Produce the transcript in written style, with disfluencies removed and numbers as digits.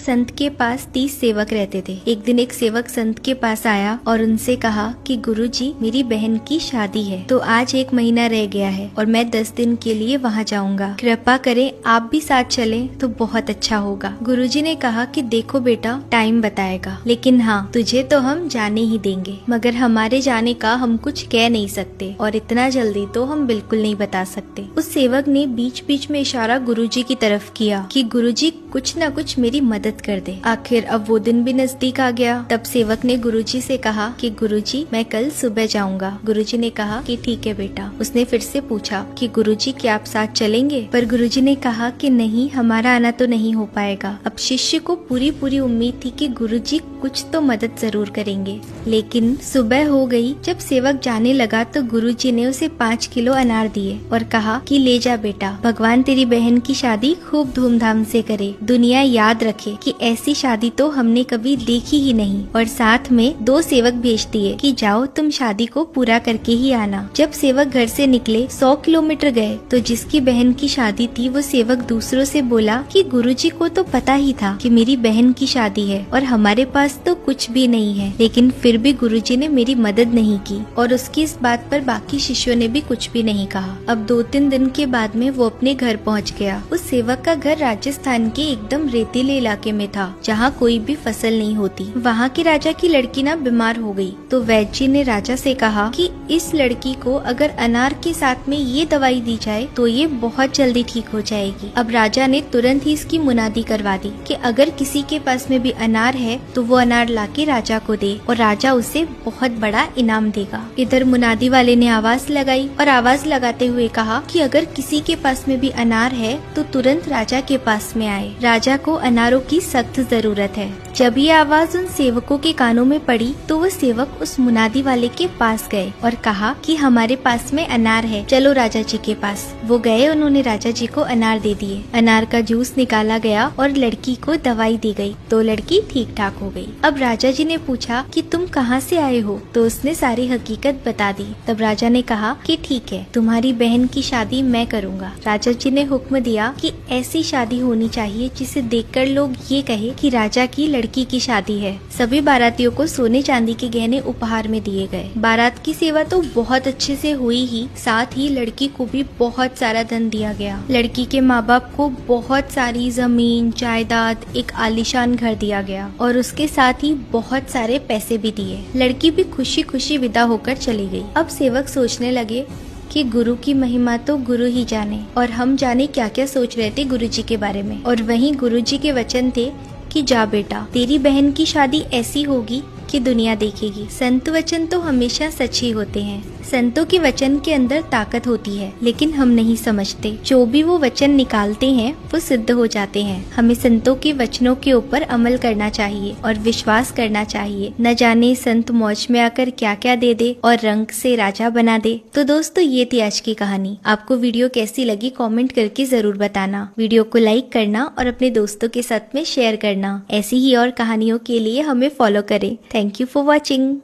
संत के पास 30 सेवक रहते थे। एक दिन एक सेवक संत के पास आया और उनसे कहा कि गुरुजी, मेरी बहन की शादी है, तो आज 1 महीना रह गया है और मैं 10 दिन के लिए वहाँ जाऊंगा। कृपा करें आप भी साथ चलें तो बहुत अच्छा होगा। गुरुजी ने कहा कि देखो बेटा, टाइम बताएगा, लेकिन हाँ, तुझे तो हम जाने ही देंगे, मगर हमारे जाने का हम कुछ कह नहीं सकते और इतना जल्दी तो हम बिल्कुल नहीं बता सकते। उस सेवक ने बीच बीच में इशारा गुरुजी की तरफ किया कि गुरुजी कुछ न कुछ मेरी मदद कर दे। आखिर अब वो दिन भी नजदीक आ गया। तब सेवक ने गुरुजी से कहा कि गुरुजी, मैं कल सुबह जाऊंगा। गुरुजी ने कहा कि ठीक है बेटा। उसने फिर से पूछा कि गुरुजी, क्या आप साथ चलेंगे? पर गुरुजी ने कहा कि नहीं, हमारा आना तो नहीं हो पाएगा। अब शिष्य को पूरी पूरी उम्मीद थी कि गुरुजी कुछ तो मदद जरूर करेंगे। लेकिन सुबह हो गई। जब सेवक जाने लगा तो गुरुजी ने उसे 5 किलो अनार दिए और कहा कि ले जा बेटा, भगवान तेरी बहन की शादी खूब धूमधाम से करे। दुनिया याद रखे कि ऐसी शादी तो हमने कभी देखी ही नहीं। और साथ में 2 सेवक भेज दिए कि जाओ तुम शादी को पूरा करके ही आना। जब सेवक घर से निकले 100 किलोमीटर गए तो जिसकी बहन की शादी थी वो सेवक दूसरों से बोला कि गुरुजी को तो पता ही था कि मेरी बहन की शादी है और हमारे पास तो कुछ भी नहीं है, लेकिन फिर भी गुरुजी ने मेरी मदद नहीं की। और उसकी इस बात पर बाकी शिष्यों ने भी कुछ भी नहीं कहा। अब 2-3 दिन के बाद में वो अपने घर पहुंच गया। उस सेवक का घर राजस्थान के एकदम रेतीले इलाके में था, जहाँ कोई भी फसल नहीं होती। वहाँ के राजा की लड़की ना बीमार हो गई, तो वैद्य जी ने राजा से कहा कि इस लड़की को अगर अनार के साथ में ये दवाई दी जाए तो ये बहुत जल्दी ठीक हो जाएगी। अब राजा ने तुरंत ही इसकी मुनादी करवा दी कि अगर किसी के पास में भी अनार है तो वो अनार लाके राजा को दे और राजा उसे बहुत बड़ा इनाम देगा। इधर मुनादी वाले ने आवाज लगाई और आवाज लगाते हुए कहा कि अगर किसी के पास में भी अनार है तो तुरंत राजा के पास में आए, राजा को अनारों की सख्त जरूरत है। जब ये आवाज उन सेवकों के कानों में पड़ी तो वो सेवक उस मुनादी वाले के पास गए और कहा कि हमारे पास में अनार है, चलो राजा जी के पास। वो गए, उन्होंने राजा जी को अनार दे दिए। अनार का जूस निकाला गया और लड़की को दवाई दी गई तो लड़की ठीक ठाक हो गई। अब राजा जी ने पूछा कि तुम कहाँ से आए हो? तो उसने सारी हकीकत बता दी। तब राजा ने कहा कि ठीक है, तुम्हारी बहन की शादी मैं करूँगा। राजा जी ने हुक्म दिया कि ऐसी शादी होनी चाहिए जिसे देखकर लोग ये कहे कि राजा की लड़की की शादी है। सभी बारातियों को सोने चांदी के गहने उपहार में दिए गए। बारात की सेवा तो बहुत अच्छे से हुई ही, साथ ही लड़की को भी बहुत सारा धन दिया गया। लड़की के माँ बाप को बहुत सारी जमीन जायदाद, एक आलीशान घर दिया गया और उसके साथ ही बहुत सारे पैसे भी दिए। लड़की भी खुशी खुशी विदा होकर चली गई। अब सेवक सोचने लगे कि गुरु की महिमा तो गुरु ही जाने, और हम जाने क्या क्या सोच रहे थे गुरुजी के बारे में। और वहीं गुरुजी के वचन थे कि जा बेटा, तेरी बहन की शादी ऐसी होगी कि दुनिया देखेगी। संत वचन तो हमेशा सच ही होते हैं। संतों के वचन के अंदर ताकत होती है, लेकिन हम नहीं समझते। जो भी वो वचन निकालते हैं वो सिद्ध हो जाते हैं। हमें संतों के वचनों के ऊपर अमल करना चाहिए और विश्वास करना चाहिए। न जाने संत मौज में आकर क्या क्या दे दे और रंग से राजा बना दे। तो दोस्तों, ये थी आज की कहानी। आपको वीडियो कैसी लगी कमेंट करके जरूर बताना। वीडियो को लाइक करना और अपने दोस्तों के साथ में शेयर करना। ऐसी ही और कहानियों के लिए हमें फॉलो करें। Thank you for watching.